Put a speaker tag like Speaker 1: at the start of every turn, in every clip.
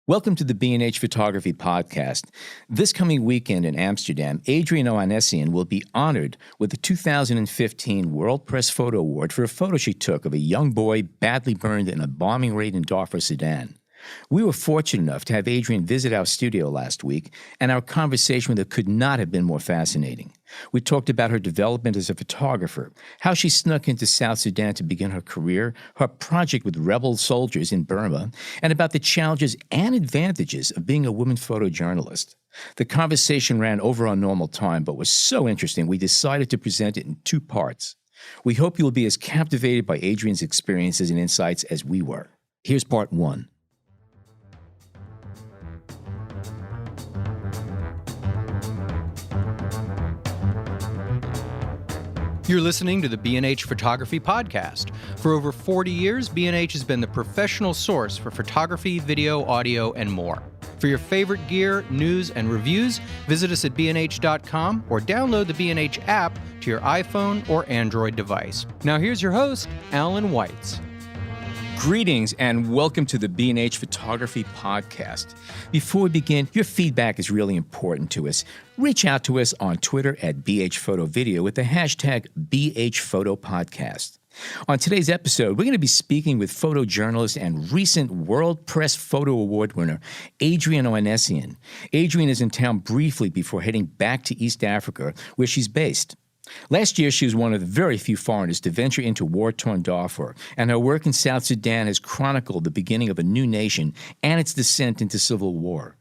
Speaker 1: Welcome to the B&H Photography Podcast. This coming weekend in Amsterdam, Adriane Ohanesian will be honored with the 2015 World Press Photo Award for a photo she took of a young boy badly burned in a bombing raid in Darfur, Sudan. We were fortunate enough to have Adriane visit our studio last week, and our conversation with her could not have been more fascinating. We talked about her development as a photographer, how she snuck into South Sudan to begin her career, her project with rebel soldiers in Burma, and about the challenges and advantages of being a woman photojournalist. The conversation ran over our normal time, but was so interesting we decided to present it in two parts. We hope you will be as captivated by Adriane's experiences and insights as we were. Here's part one.
Speaker 2: You're listening to the B&H Photography Podcast. For over 40 years, B&H has been the professional source for photography, video, audio, and more. For your favorite gear, news, and reviews, visit us at bnh.com or download the B&H app to your iPhone or Android device. Now here's your host, Alan Weitz.
Speaker 1: Greetings and welcome to the B&H Photography Podcast. Before we begin, your feedback is really important to us. Reach out to us on Twitter at BHPhotoVideo with the hashtag BHPhotoPodcast. On today's episode, we're going to be speaking with photojournalist and recent World Press Photo Award winner, Adriane Ohanesian. Adriane is in town briefly before heading back to East Africa, where she's based. Last year, she was one of the very few foreigners to venture into war-torn Darfur, and her work in South Sudan has chronicled the beginning of a new nation and its descent into civil war.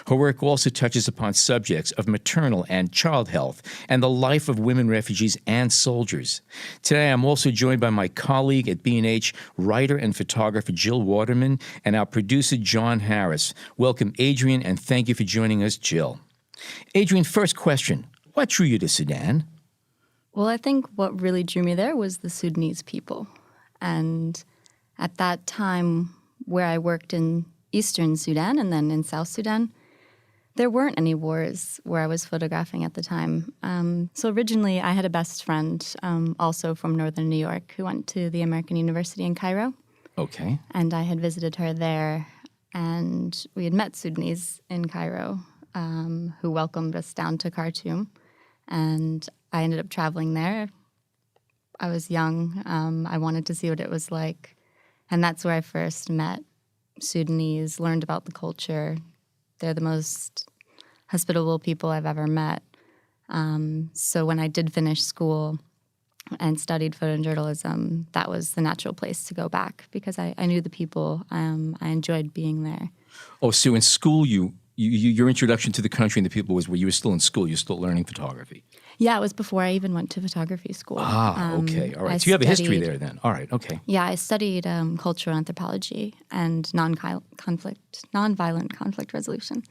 Speaker 1: Her work also touches upon subjects of maternal and child health and the life of women refugees and soldiers. Today, I'm also joined by my colleague at B&H, writer and photographer Jill Waterman, and our producer John Harris. Welcome, Adriane, and thank you for joining us, Jill. Adriane, first question. What drew you to Sudan?
Speaker 3: Well, I think what really drew me there was the Sudanese people. And at that time, where I worked in eastern Sudan and then in South Sudan, there weren't any wars where I was photographing at the time. So originally, I had a best friend, also from northern New York, who went to the American University in Cairo.
Speaker 1: Okay.
Speaker 3: And I had visited her there, and we had met Sudanese in Cairo, who welcomed us down to Khartoum. And I ended up traveling there. I was young. I wanted to see what it was like. And that's where I first met Sudanese, learned about the culture. They're the most hospitable people I've ever met. So when I did finish school and studied photojournalism, that was the natural place to go back because I knew the people. I enjoyed being there.
Speaker 1: Oh, so in school, your introduction to the country and the people was when you were still in school, you were still learning photography.
Speaker 3: Yeah, it was before I even went to photography school.
Speaker 1: Okay. All right. So you have a history there then. All right. Okay.
Speaker 3: Yeah, I studied cultural anthropology and nonviolent conflict resolution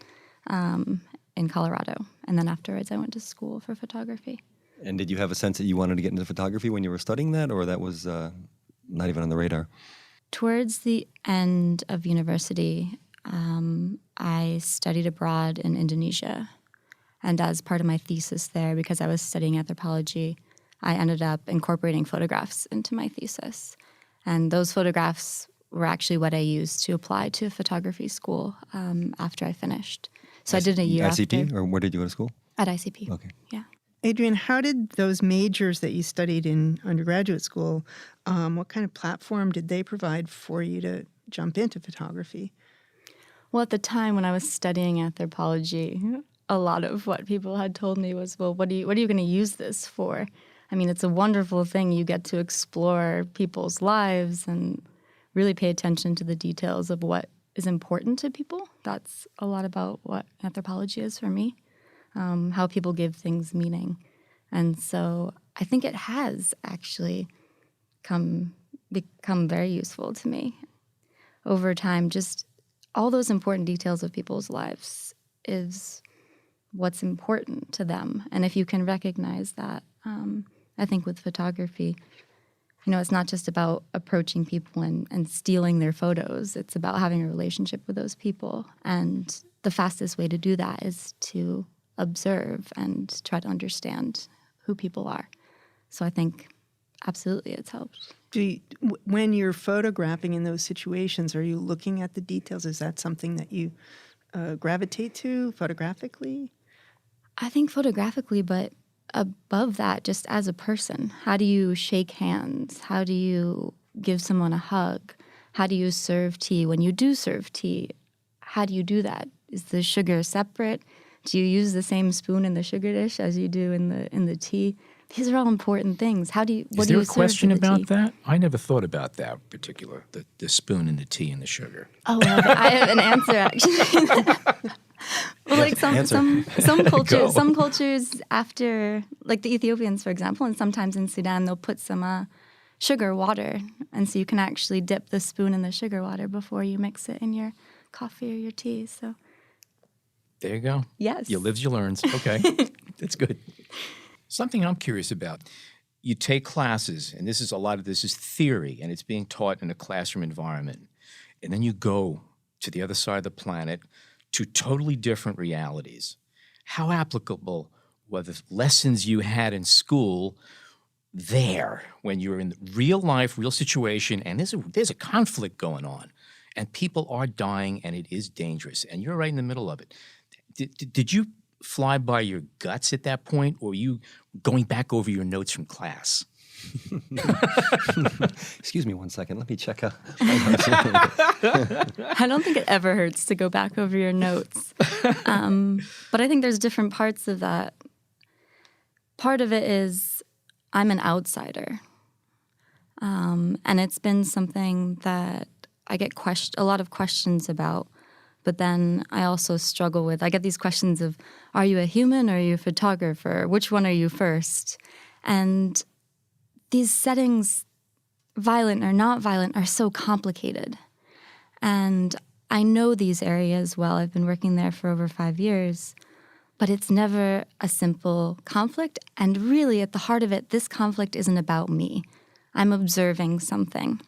Speaker 3: in Colorado. And then afterwards, I went to school for photography.
Speaker 4: And did you have a sense that you wanted to get into photography when you were studying that, or that was not even on the radar? Towards
Speaker 3: the end of university, I studied abroad in Indonesia. And as part of my thesis there, because I was studying anthropology, I ended up incorporating photographs into my thesis. And those photographs were actually what I used to apply to photography school after I finished. So I did a year
Speaker 4: ICP,
Speaker 3: after.
Speaker 4: or where did you go to school?
Speaker 3: At ICP.
Speaker 4: Okay.
Speaker 3: Yeah.
Speaker 5: Adriane, how did those majors that you studied in undergraduate school, what kind of platform did they provide for you to jump into photography?
Speaker 3: Well, at the time when I was studying anthropology, a lot of what people had told me was, well, what are you going to use this for? I mean, it's a wonderful thing. You get to explore people's lives and really pay attention to the details of what is important to people. That's a lot about what anthropology is for me, how people give things meaning. And so I think it has actually become very useful to me. Over time, just all those important details of people's lives is what's important to them. And if you can recognize that, I think with photography, it's not just about approaching people and stealing their photos. It's about having a relationship with those people. And the fastest way to do that is to observe and try to understand who people are. So I think absolutely it's helped.
Speaker 5: When you're photographing in those situations, are you looking at the details? Is that something that you gravitate to photographically?
Speaker 3: I think photographically, but above that, just as a person, how do you shake hands? How do you give someone a hug? How do you serve tea? When you do serve tea, how do you do that? Is the sugar separate? Do you use the same spoon in the sugar dish as you do in the tea? These are all important things. What do you serve?
Speaker 1: Is there a question about that? I never thought about that particular, the spoon and the tea and the sugar.
Speaker 3: Oh, well, I have an answer actually. Well, like some cultures after, like the Ethiopians, for example, and sometimes in Sudan, they'll put some sugar water, and so you can actually dip the spoon in the sugar water before you mix it in your coffee or your tea. So
Speaker 1: there you go.
Speaker 3: Yes,
Speaker 1: you lives, you learns. Okay, that's good. Something I'm curious about. You take classes, and a lot of this is theory, and it's being taught in a classroom environment, and then you go to the other side of the planet to totally different realities. How applicable were the lessons you had in school there when you're in real life, real situation, and there's a conflict going on, and people are dying, and it is dangerous, and you're right in the middle of it. Did you fly by your guts at that point, or were you going back over your notes from class?
Speaker 4: Excuse me 1 second. Let me check out.
Speaker 3: I don't think it ever hurts to go back over your notes. But I think there's different parts of that. Part of it is I'm an outsider. And it's been something that I get a lot of questions about. But then I also struggle with, I get these questions of, are you a human or are you a photographer? Which one are you first? And these settings, violent or not violent, are so complicated. And I know these areas well. I've been working there for over 5 years. But it's never a simple conflict. And really, at the heart of it, this conflict isn't about me. I'm observing something.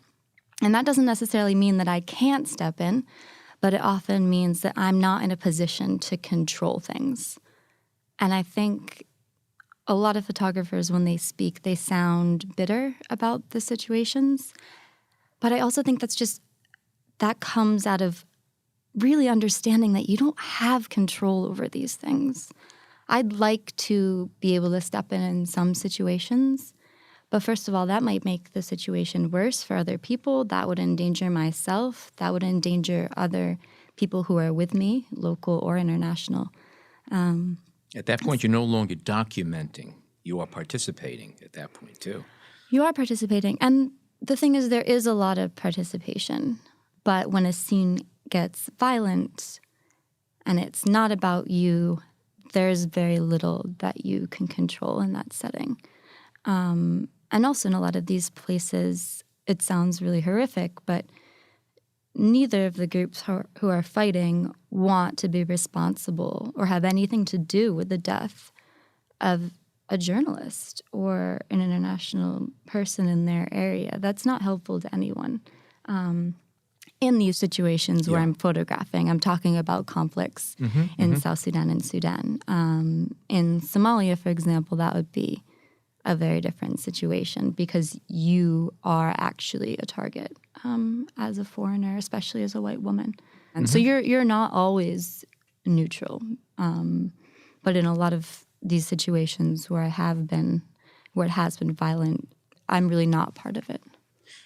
Speaker 3: And that doesn't necessarily mean that I can't step in, but it often means that I'm not in a position to control things. And I think a lot of photographers, when they speak, they sound bitter about the situations. But I also think that comes out of really understanding that you don't have control over these things. I'd like to be able to step in some situations, but first of all, that might make the situation worse for other people. That would endanger myself. That would endanger other people who are with me, local or international.
Speaker 1: At that point, you're no longer documenting. You are participating at that point, too.
Speaker 3: You are participating. And the thing is, there is a lot of participation. But when a scene gets violent and it's not about you, there's very little that you can control in that setting. And also in a lot of these places, it sounds really horrific, but neither of the groups who are fighting want to be responsible or have anything to do with the death of a journalist or an international person in their area. That's not helpful to anyone. In these situations where I'm photographing, I'm talking about conflicts in South Sudan and Sudan. In Somalia, for example, that would be a very different situation because you are actually a target as a foreigner, especially as a white woman. And so you're not always neutral. But in a lot of these situations where it has been violent, I'm really not part of it.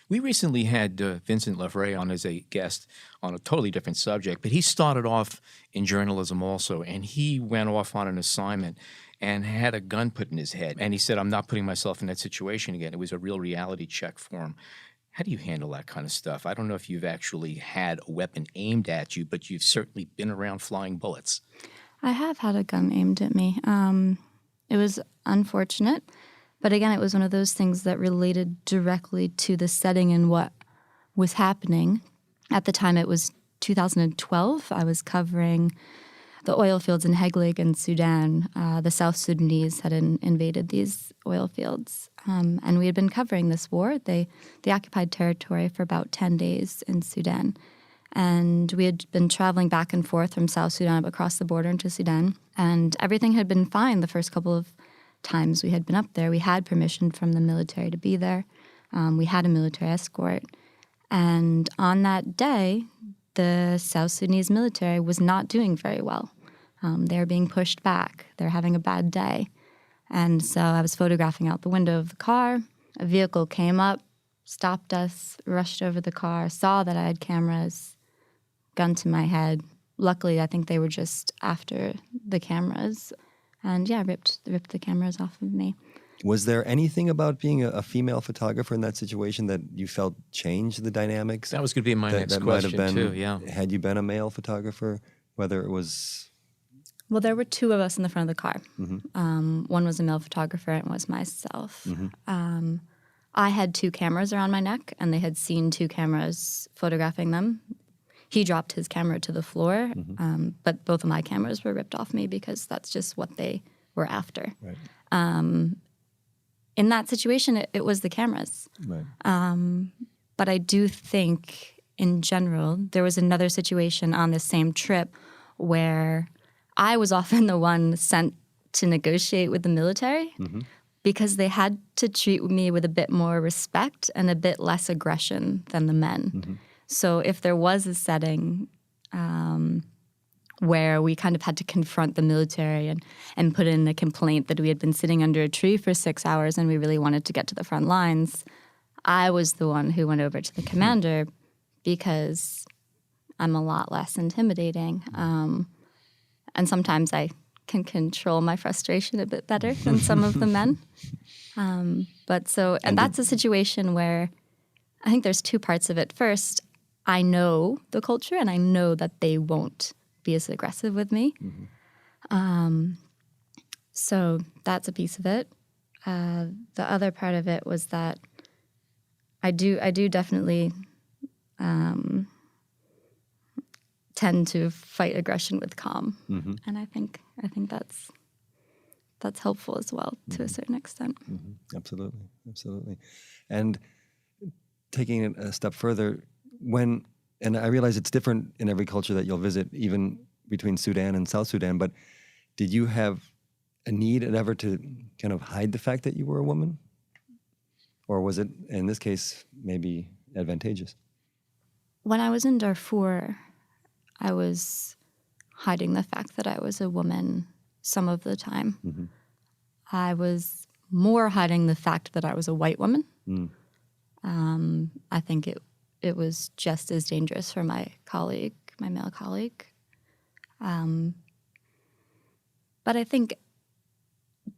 Speaker 1: We recently had Vincent Lavray on as a guest on a totally different subject, but he started off in journalism also, and he went off on an assignment and had a gun put in his head. And he said, I'm not putting myself in that situation again. It was a real reality check for him. How do you handle that kind of stuff? I don't know if you've actually had a weapon aimed at you, but you've certainly been around flying bullets.
Speaker 3: I have had a gun aimed at me. It was unfortunate. But again, it was one of those things that related directly to the setting and what was happening. At the time, it was 2012. I was covering the oil fields in Heglig in Sudan. The South Sudanese had invaded these oil fields. And we had been covering this war. They occupied territory for about 10 days in Sudan. And we had been traveling back and forth from South Sudan across the border into Sudan. And everything had been fine the first couple of times we had been up there. We had permission from the military to be there. We had a military escort. And on that day, the South Sudanese military was not doing very well. They're being pushed back. They're having a bad day. And so I was photographing out the window of the car. A vehicle came up, stopped us, rushed over the car, saw that I had cameras, gun to my head. Luckily, I think they were just after the cameras. And yeah, ripped the cameras off of me.
Speaker 4: Was there anything about being a female photographer in that situation that you felt changed the dynamics?
Speaker 1: That was going to be my next question, too, yeah.
Speaker 4: Had you been a male photographer, whether it was...
Speaker 3: Well, there were two of us in the front of the car. One was a male photographer and one was myself. I had two cameras around my neck, and they had seen two cameras photographing them. He dropped his camera to the floor, but both of my cameras were ripped off me because that's just what they were after. Right. In that situation, it was the cameras.
Speaker 4: Right.
Speaker 3: But I do think, in general, there was another situation on this same trip where I was often the one sent to negotiate with the military because they had to treat me with a bit more respect and a bit less aggression than the men. So if there was a setting where we kind of had to confront the military and put in a complaint that we had been sitting under a tree for 6 hours and we really wanted to get to the front lines, I was the one who went over to the commander because I'm a lot less intimidating. And sometimes I can control my frustration a bit better than some of the men. And that's a situation where I think there's two parts of it. First, I know the culture and I know that they won't be as aggressive with me. So that's a piece of it. The other part of it was that I do definitely tend to fight aggression with calm, and I think that's helpful as well to a certain extent.
Speaker 4: Absolutely. And taking it a step further, and I realize it's different in every culture that you'll visit, even between Sudan and South Sudan, but did you have a need ever to kind of hide the fact that you were a woman? Or was it, in this case, maybe advantageous?
Speaker 3: When I was in Darfur, I was hiding the fact that I was a woman some of the time. I was more hiding the fact that I was a white woman. I think it was just as dangerous for my male colleague. But I think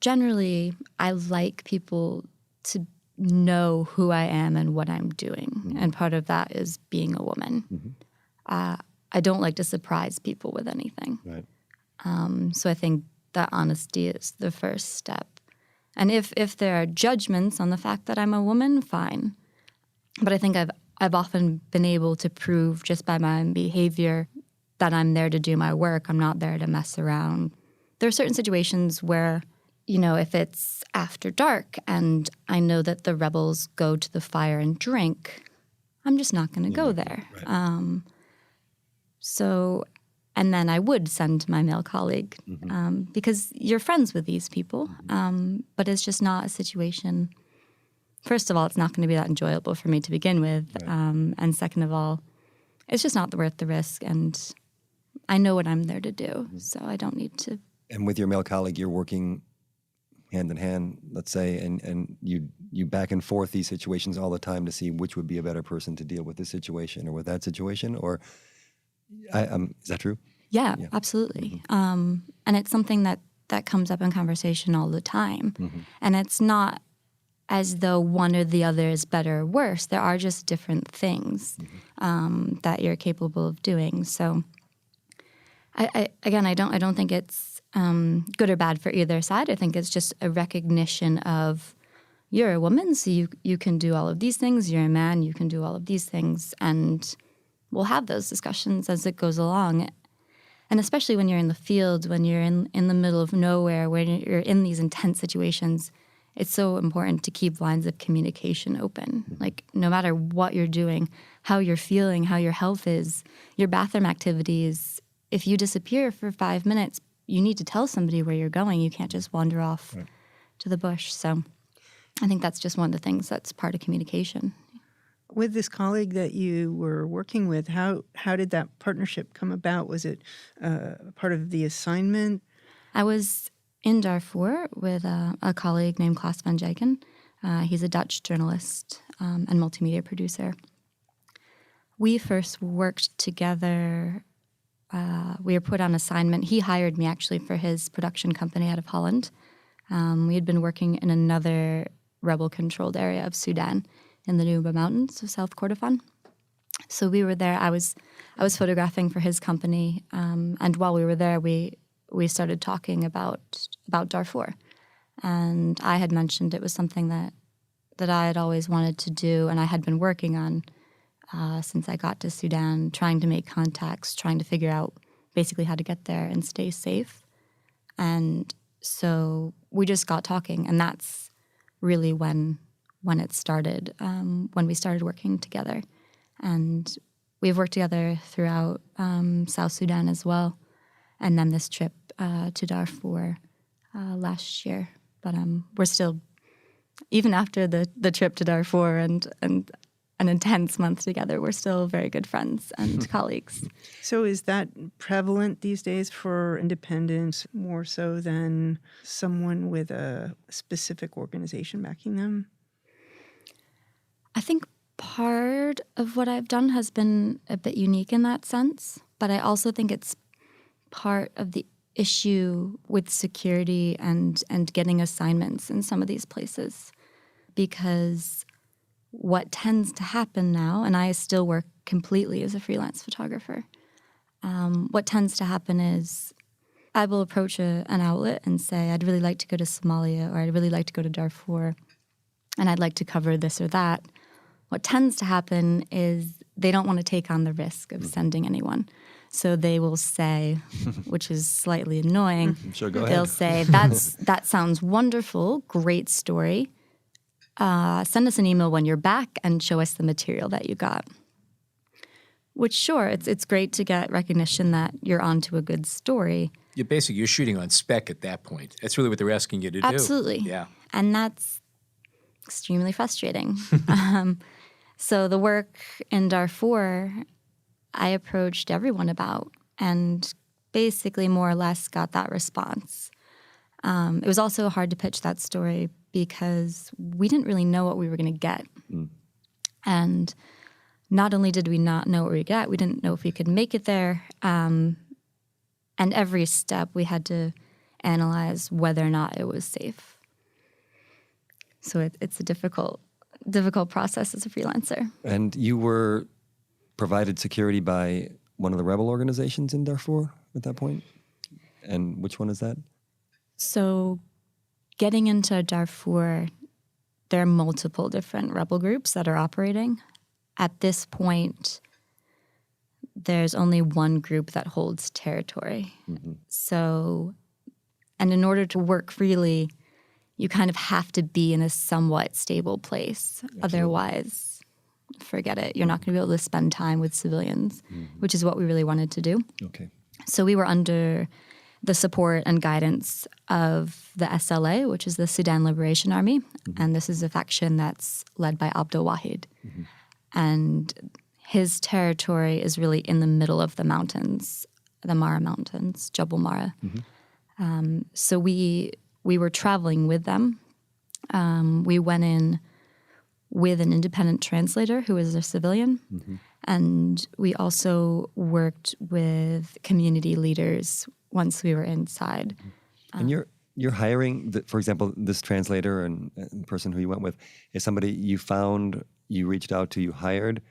Speaker 3: generally I like people to know who I am and what I'm doing. And part of that is being a woman. I don't like to surprise people with anything.
Speaker 4: Right.
Speaker 3: So I think that honesty is the first step. And if there are judgments on the fact that I'm a woman, fine. But I think I've often been able to prove just by my own behavior that I'm there to do my work. I'm not there to mess around. There are certain situations where, if it's after dark and I know that the rebels go to the fire and drink, I'm just not going to go there. Right. And then I would send my male colleague because you're friends with these people, but it's just not a situation. First of all, it's not going to be that enjoyable for me to begin with. Right. And second of all, it's just not worth the risk. And I know what I'm there to do, so I don't need to.
Speaker 4: And with your male colleague, you're working hand in hand, let's say, and you back and forth these situations all the time to see which would be a better person to deal with this situation or with that situation, or is that true?
Speaker 3: Yeah. Absolutely. And it's something that comes up in conversation all the time. And it's not as though one or the other is better or worse. There are just different things that you're capable of doing. So, I don't think it's good or bad for either side. I think it's just a recognition of you're a woman, so you can do all of these things. You're a man, you can do all of these things. And we'll have those discussions as it goes along. And especially when you're in the field, when you're in the middle of nowhere, when you're in these intense situations, it's so important to keep lines of communication open. Like, no matter what you're doing, how you're feeling, how your health is, your bathroom activities, if you disappear for 5 minutes, you need to tell somebody where you're going. You can't just wander off to the bush. So, I think that's just one of the things that's part of communication.
Speaker 5: With this colleague that you were working with, how did that partnership come about? Was it part of the assignment?
Speaker 3: I was in Darfur with a colleague named Klaas van Dijken. He's a Dutch journalist and multimedia producer. We first worked together. We were put on assignment. He hired me actually for his production company out of Holland. We had been working in another rebel-controlled area of Sudan in the Nuba Mountains of South Kordofan. So we were there. I was photographing for his company, and while we were there, we started talking about Darfur. And I had mentioned it was something that I had always wanted to do, and I had been working on since I got to Sudan, trying to make contacts, trying to figure out basically how to get there and stay safe. And so we just got talking, and that's really when it started, when we started working together. And we've worked together throughout South Sudan as well, and then this trip to Darfur last year. But we're still, even after the trip to Darfur and an intense month together, we're still very good friends and colleagues.
Speaker 5: So is that prevalent these days for independents more so than someone with a specific organization backing them?
Speaker 3: I think part of what I've done has been a bit unique in that sense, but I also think it's part of the issue with security and getting assignments in some of these places. Because what tends to happen now, and I still work completely as a freelance photographer, what tends to happen is I will approach an outlet and say, I'd really like to go to Somalia, or I'd really like to go to Darfur, and I'd like to cover this or that. What tends to happen is they don't want to take on the risk of sending anyone. So they will say, which is slightly annoying,
Speaker 4: Sure, go
Speaker 3: they'll
Speaker 4: ahead.
Speaker 3: say, that sounds wonderful, great story. Send us an email when you're back and show us the material that you got. Which, sure, it's great to get recognition that you're onto a good story.
Speaker 1: You're shooting on spec at that point. That's really what they're asking you to do.
Speaker 3: Absolutely.
Speaker 1: Yeah.
Speaker 3: And that's extremely frustrating. So the work in Darfur, I approached everyone about and basically more or less got that response. It was also hard to pitch that story because we didn't really know what we were going to get. And not only did we not know what we got, we didn't know if we could make it there. And every step we had to analyze whether or not it was safe. So it's a difficult process as a freelancer.
Speaker 4: And you were provided security by one of the rebel organizations in Darfur at that point? And which one is that?
Speaker 3: So getting into Darfur, there are multiple different rebel groups that are operating. At this point, there's only one group that holds territory. So, and in order to work freely, you kind of have to be in a somewhat stable place. Absolutely. Otherwise, forget it. You're not going to be able to spend time with civilians, which is what we really wanted to do.
Speaker 4: Okay.
Speaker 3: So we were under the support and guidance of the SLA, which is the Sudan Liberation Army. And this is a faction that's led by Abdul Wahid. And his territory is really in the middle of the mountains, the Mara Mountains, Jabal Mara. So we were traveling with them. We went in with an independent translator who was a civilian. And we also worked with community leaders once we were inside.
Speaker 4: And you're hiring, for example, this translator and the person who you went with is somebody you found, you reached out to, you hired.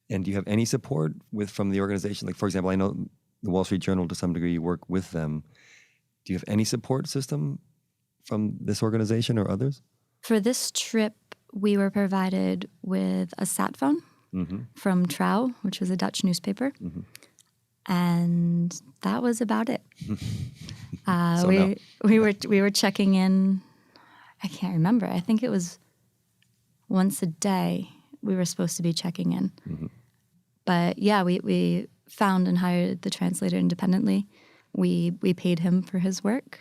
Speaker 4: And do you have any support from the organization? Like, for example, I know the Wall Street Journal, to some degree, you work with them. Do you have any support system from this organization or others?
Speaker 3: For this trip, we were provided with a sat phone from Trouw, which was a Dutch newspaper. And that was about it. We were checking in. I can't remember. I think it was once a day we were supposed to be checking in. But yeah, we found and hired the translator independently. We paid him for his work,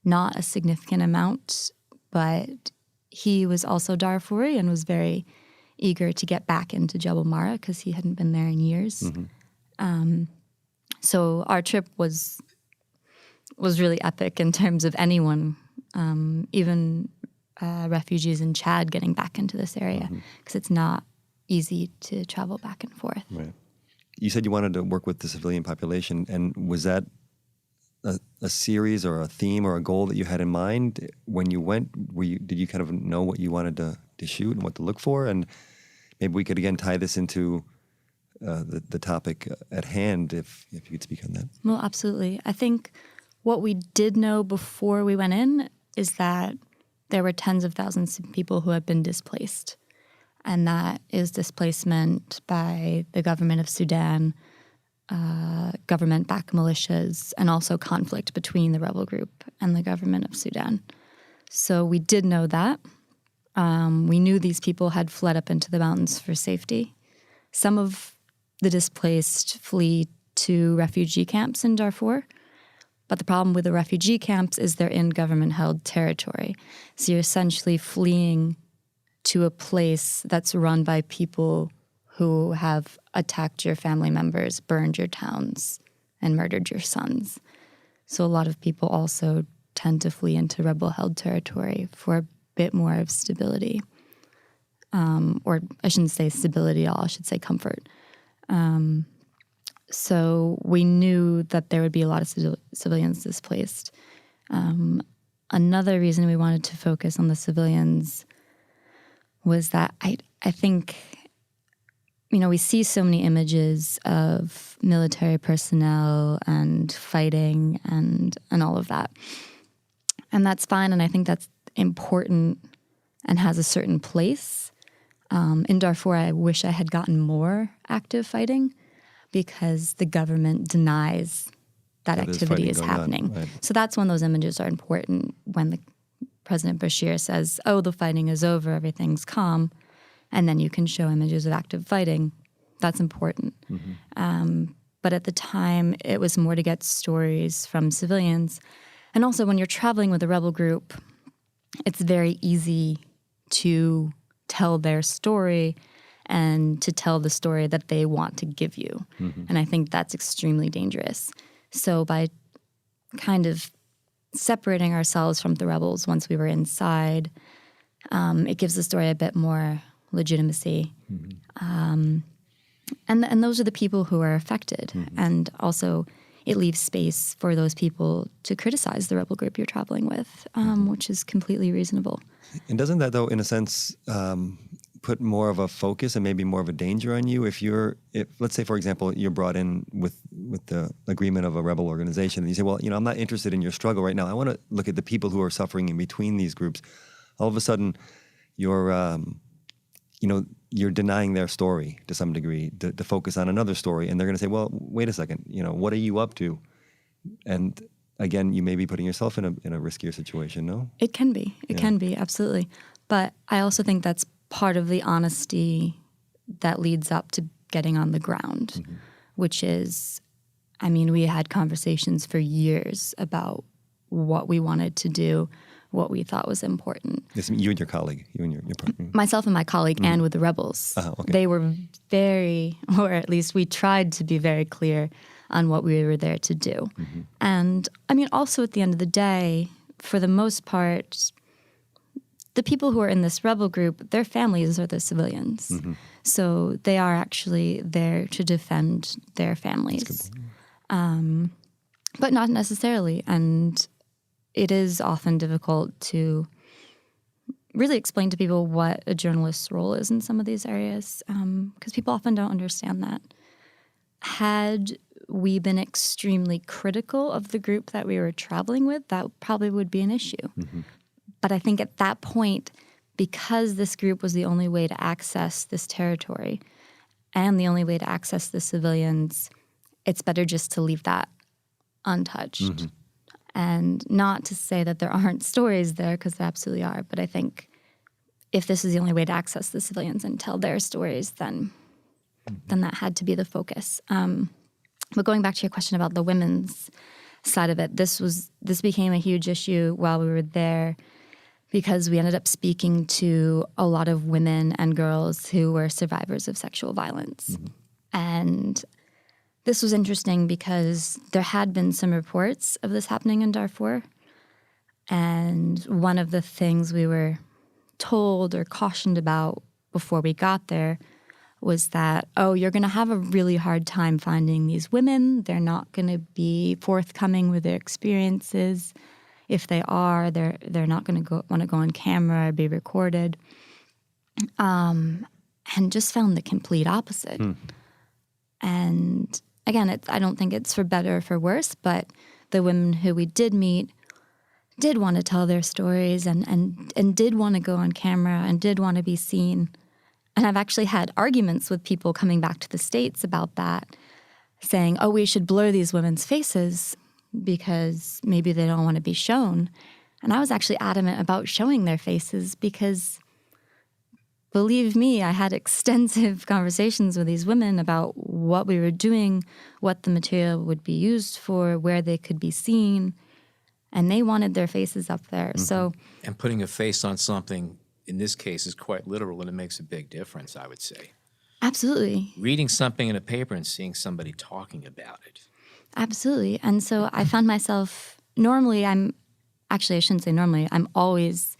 Speaker 3: not a significant amount, but he was also Darfuri and was very eager to get back into Jebel Mara because he hadn't been there in years. So our trip was really epic in terms of anyone, even refugees in Chad getting back into this area, because it's not easy to travel back and forth.
Speaker 4: Right. You said you wanted to work with the civilian population, and was that a series or a theme or a goal that you had in mind when you went? Did you kind of know what you wanted to shoot and what to look for? And maybe we could again tie this into the topic at hand, if you could speak on that.
Speaker 3: Well, absolutely. I think what we did know before we went in is that there were tens of thousands of people who had been displaced. And that is displacement by the government of Sudan, government-backed militias, and also conflict between the rebel group and the government of Sudan. So we did know that. We knew these people had fled up into the mountains for safety. Some of the displaced flee to refugee camps in Darfur. But the problem with the refugee camps is they're in government-held territory. So you're essentially fleeing to a place that's run by people who have attacked your family members, burned your towns, and murdered your sons. So a lot of people also tend to flee into rebel-held territory for a bit more of stability. Or I shouldn't say stability at all, I should say comfort. So we knew that there would be a lot of civilians displaced. Another reason we wanted to focus on the civilians was that I think, we see so many images of military personnel and fighting and all of that. And that's fine, and I think that's important and has a certain place. In Darfur, I wish I had gotten more active fighting because the government denies that activity is happening. Right. So that's when those images are important, when the President Bashir says, oh, the fighting is over, everything's calm, and then you can show images of active fighting. That's important. But at the time, it was more to get stories from civilians. And also, when you're traveling with a rebel group, it's very easy to tell their story and to tell the story that they want to give you. And I think that's extremely dangerous. So by kind of separating ourselves from the rebels once we were inside, it gives the story a bit more legitimacy. And those are the people who are affected. And also it leaves space for those people to criticize the rebel group you're traveling with, which is completely reasonable.
Speaker 4: And doesn't that, though, in a sense, put more of a focus and maybe more of a danger on you if let's say, for example, you're brought in with the agreement of a rebel organization, and you say, well, I'm not interested in your struggle right now. I want to look at the people who are suffering in between these groups. All of a sudden, you're denying their story to some degree to focus on another story, and they're going to say, well, wait a second, what are you up to? And again, you may be putting yourself in a riskier situation, no?
Speaker 3: It can be. It can be, absolutely. But I also think that's part of the honesty that leads up to getting on the ground, which is, we had conversations for years about what we wanted to do, what we thought was important.
Speaker 4: Yes, you and your colleague, you and your partner.
Speaker 3: Myself and my colleague, and with the rebels.
Speaker 4: Okay.
Speaker 3: They were very, or at least we tried to be very clear on what we were there to do. And also at the end of the day, for the most part, the people who are in this rebel group, their families are the civilians. So they are actually there to defend their families. But not necessarily. And it is often difficult to really explain to people what a journalist's role is in some of these areas, because people often don't understand that. Had we been extremely critical of the group that we were traveling with, that probably would be an issue. But I think at that point, because this group was the only way to access this territory and the only way to access the civilians, it's better just to leave that untouched. And not to say that there aren't stories there, because there absolutely are. But I think if this is the only way to access the civilians and tell their stories, then that had to be the focus. But going back to your question about the women's side of it, this became a huge issue while we were there, because we ended up speaking to a lot of women and girls who were survivors of sexual violence. And this was interesting because there had been some reports of this happening in Darfur. And one of the things we were told or cautioned about before we got there was that, oh, you're going to have a really hard time finding these women. They're not going to be forthcoming with their experiences. If they are, they're not going to want to go on camera or be recorded. And just found the complete opposite. And again, I don't think it's for better or for worse, but the women who we did meet did want to tell their stories and did want to go on camera and did want to be seen. And I've actually had arguments with people coming back to the States about that, saying, oh, we should blur these women's faces because maybe they don't want to be shown. And I was actually adamant about showing their faces because, believe me, I had extensive conversations with these women about what we were doing, what the material would be used for, where they could be seen, and they wanted their faces up there. So,
Speaker 1: And putting a face on something, in this case, is quite literal, and it makes a big difference, I would say.
Speaker 3: absolutely.
Speaker 1: Reading something in a paper and seeing somebody talking about it.
Speaker 3: Absolutely. And so I found myself, normally I shouldn't say normally, I'm always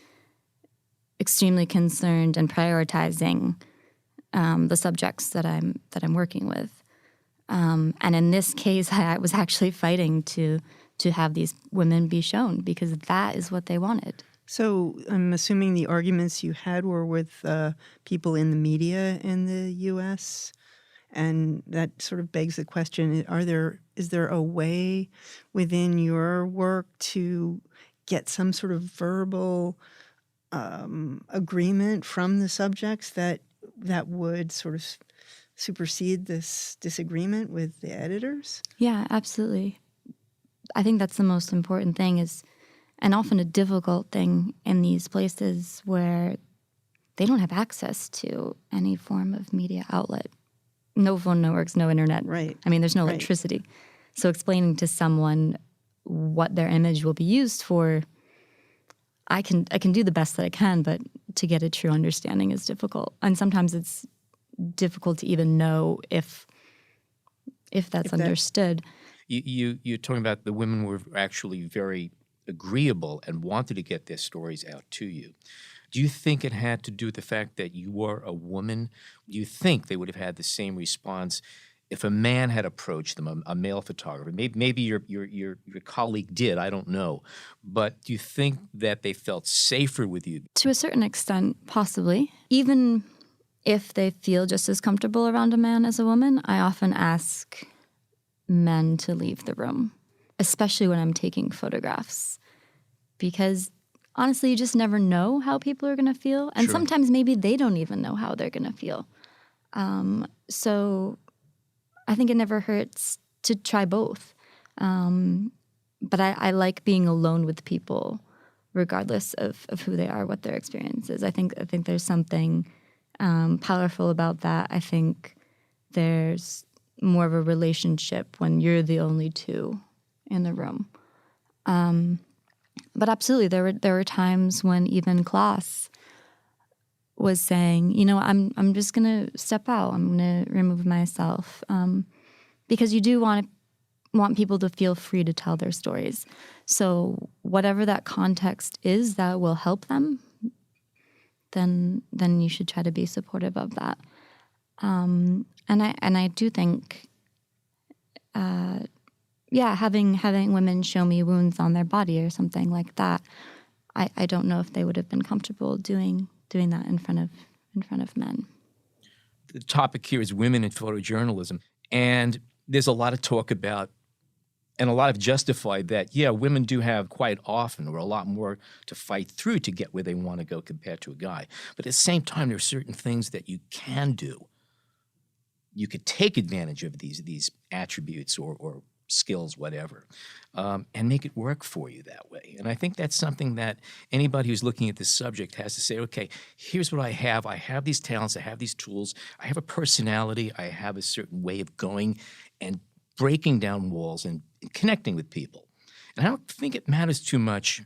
Speaker 3: extremely concerned and prioritizing the subjects that I'm working with. And in this case, I was actually fighting to have these women be shown because that is what they wanted.
Speaker 5: So I'm assuming the arguments you had were with people in the media in the U.S., and that sort of begs the question, is there a way within your work to get some sort of verbal agreement from the subjects that would sort of supersede this disagreement with the editors?
Speaker 3: Yeah, absolutely. I think that's the most important thing and often a difficult thing in these places where they don't have access to any form of media outlet. No phone networks, no internet.
Speaker 5: Right.
Speaker 3: I mean, there's no
Speaker 5: Right.
Speaker 3: electricity. So explaining to someone what their image will be used for, I can do the best that I can, but to get a true understanding is difficult. And sometimes it's difficult to even know if that's understood.
Speaker 1: You're talking about the women were actually very agreeable and wanted to get their stories out to you. Do you think it had to do with the fact that you were a woman? Do you think they would have had the same response if a man had approached them, a male photographer? Maybe your colleague did, I don't know. But do you think that they felt safer with you?
Speaker 3: To a certain extent, possibly. Even if they feel just as comfortable around a man as a woman, I often ask men to leave the room, especially when I'm taking photographs, because honestly, you just never know how people are going to feel. And sometimes maybe they don't even know how they're going to feel. So I think it never hurts to try both. But I like being alone with people, regardless of who they are, what their experience is. I think there's something powerful about that. I think there's more of a relationship when you're the only two in the room. But absolutely, there were times when even class was saying, I'm just going to step out. I'm going to remove myself because you do want people to feel free to tell their stories. So whatever that context is that will help them, then you should try to be supportive of that. And I do think, having women show me wounds on their body or something like that, I don't know if they would have been comfortable doing that in front of men.
Speaker 1: The topic here is women in photojournalism, and there's a lot of talk about, and a lot of justified that, women do have quite often or a lot more to fight through to get where they want to go compared to a guy. But at the same time, there are certain things that you can do. You could take advantage of these attributes or skills, whatever, and make it work for you that way. And I think that's something that anybody who's looking at this subject has to say, okay, here's what I have. I have these talents. I have these tools. I have a personality. I have a certain way of going and breaking down walls and connecting with people. And I don't think it matters too much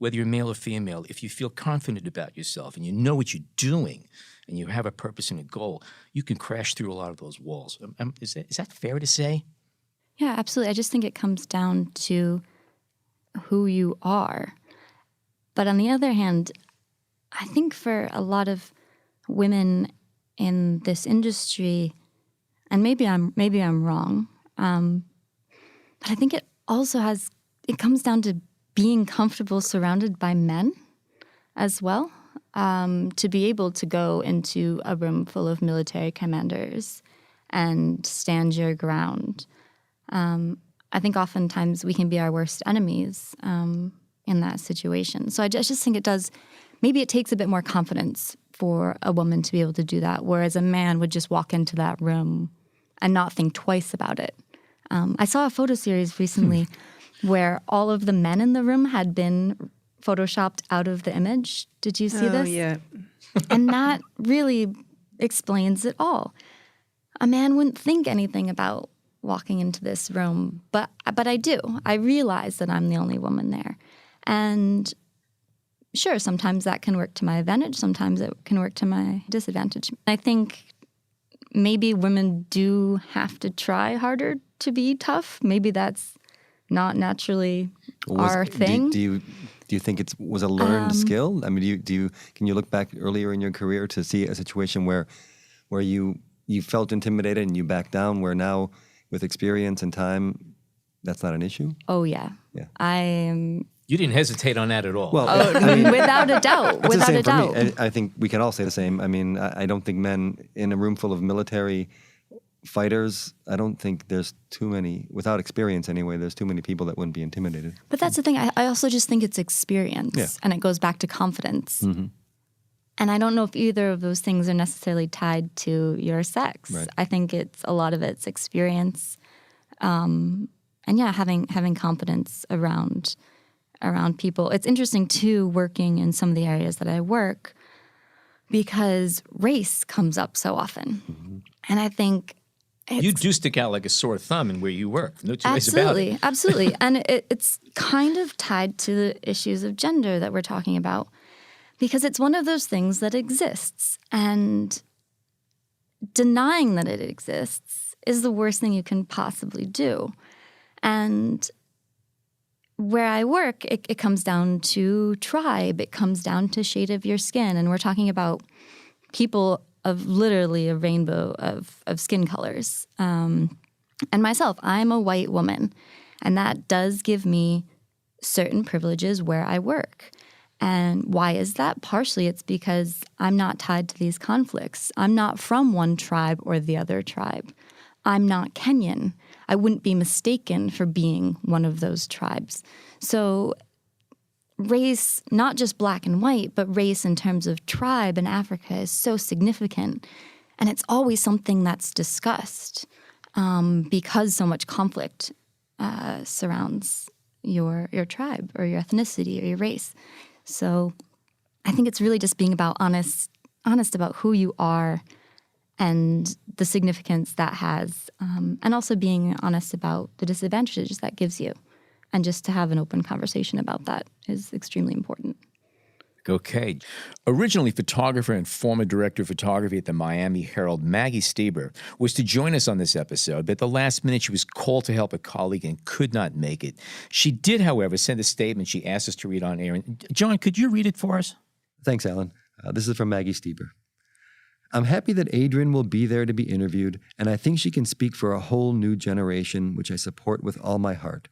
Speaker 1: whether you're male or female, if you feel confident about yourself and you know what you're doing and you have a purpose and a goal, you can crash through a lot of those walls. Is that fair to say?
Speaker 3: Yeah, absolutely. I just think it comes down to who you are. But on the other hand, I think for a lot of women in this industry, and maybe I'm wrong, but I think it comes down to being comfortable surrounded by men as well, to be able to go into a room full of military commanders and stand your ground. I think oftentimes we can be our worst enemies in that situation. So I just think maybe it takes a bit more confidence for a woman to be able to do that, whereas a man would just walk into that room and not think twice about it. I saw a photo series recently where all of the men in the room had been photoshopped out of the image. Did you see this?
Speaker 5: Oh, yeah.
Speaker 3: And that really explains it all. A man wouldn't think anything about walking into this room, but I do. I realize that I'm the only woman there. And sure, sometimes that can work to my advantage. Sometimes it can work to my disadvantage. I think maybe women do have to try harder to be tough. Maybe that's not naturally our thing.
Speaker 4: Do you think it was a learned skill? I mean, can you look back earlier in your career to see a situation where you felt intimidated and you backed down, where now with experience and time, that's not an issue?
Speaker 3: Oh, yeah.
Speaker 1: You didn't hesitate on that at all.
Speaker 4: Well,
Speaker 3: Without a doubt.
Speaker 4: it's the
Speaker 3: Without
Speaker 4: same
Speaker 3: a
Speaker 4: for
Speaker 3: doubt.
Speaker 4: me. I think we can all say the same. I mean, I don't think men in a room full of military fighters, I don't think there's too many, without experience anyway, there's too many people that wouldn't be intimidated.
Speaker 3: But that's the thing. I also just think it's experience.
Speaker 4: Yeah.
Speaker 3: And it goes back to confidence.
Speaker 4: Mm-hmm.
Speaker 3: And I don't know if either of those things are necessarily tied to your sex.
Speaker 4: Right.
Speaker 3: I think a lot of it's experience. And yeah, having confidence around people. It's interesting too, working in some of the areas that I work, because race comes up so often. Mm-hmm. And I think
Speaker 1: you do stick out like a sore thumb in where you work. No two ways about it.
Speaker 3: Absolutely. And it's kind of tied to the issues of gender that we're talking about, because it's one of those things that exists. And denying that it exists is the worst thing you can possibly do. And where I work, it comes down to tribe. It comes down to shade of your skin. And we're talking about people of literally a rainbow of skin colors. And myself, I'm a white woman. And that does give me certain privileges where I work. And why is that? Partially it's because I'm not tied to these conflicts. I'm not from one tribe or the other tribe. I'm not Kenyan. I wouldn't be mistaken for being one of those tribes. So race, not just black and white, but race in terms of tribe in Africa is so significant. And it's always something that's discussed because so much conflict surrounds your tribe or your ethnicity or your race. So I think it's really just being about honest about who you are and the significance that has, and also being honest about the disadvantages that gives you. And just to have an open conversation about that is extremely important.
Speaker 1: Okay. Originally, photographer and former director of photography at the Miami Herald, Maggie Stieber, was to join us on this episode, but at the last minute she was called to help a colleague and could not make it. She did, however, send a statement she asked us to read on air. And John, could you read it for us?
Speaker 4: Thanks, Alan. This is from Maggie Stieber. I'm happy that Adriane will be there to be interviewed, and I think she can speak for a whole new generation, which I support with all my heart.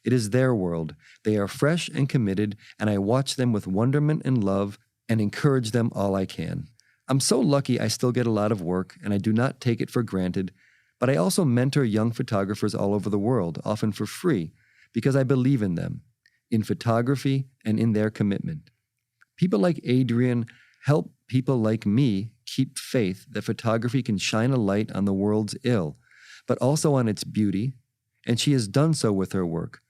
Speaker 4: It is their world. They are fresh and committed, and I watch them with wonderment and love and encourage them all I can. I'm so lucky I still get a lot of work, and I do not take it for granted, but I also mentor young photographers all over the world, often for free, because I believe in them, in photography, and in their commitment. People like Adriane help people like me keep faith that photography can shine a light on the world's ill, but also on its beauty, and she has done so with her work.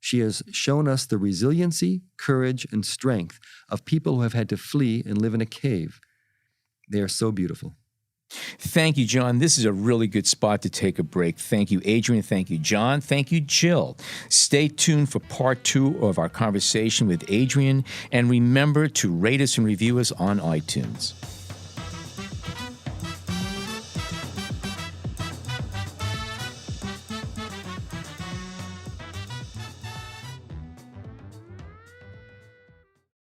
Speaker 4: She has shown us the resiliency, courage, and strength of people who have had to flee and live in a cave. They are so beautiful.
Speaker 1: Thank you, John. This is a really good spot to take a break. Thank you, Adriane. Thank you, John. Thank you, Jill. Stay tuned for part 2 of our conversation with Adriane, and remember to rate us and review us on iTunes.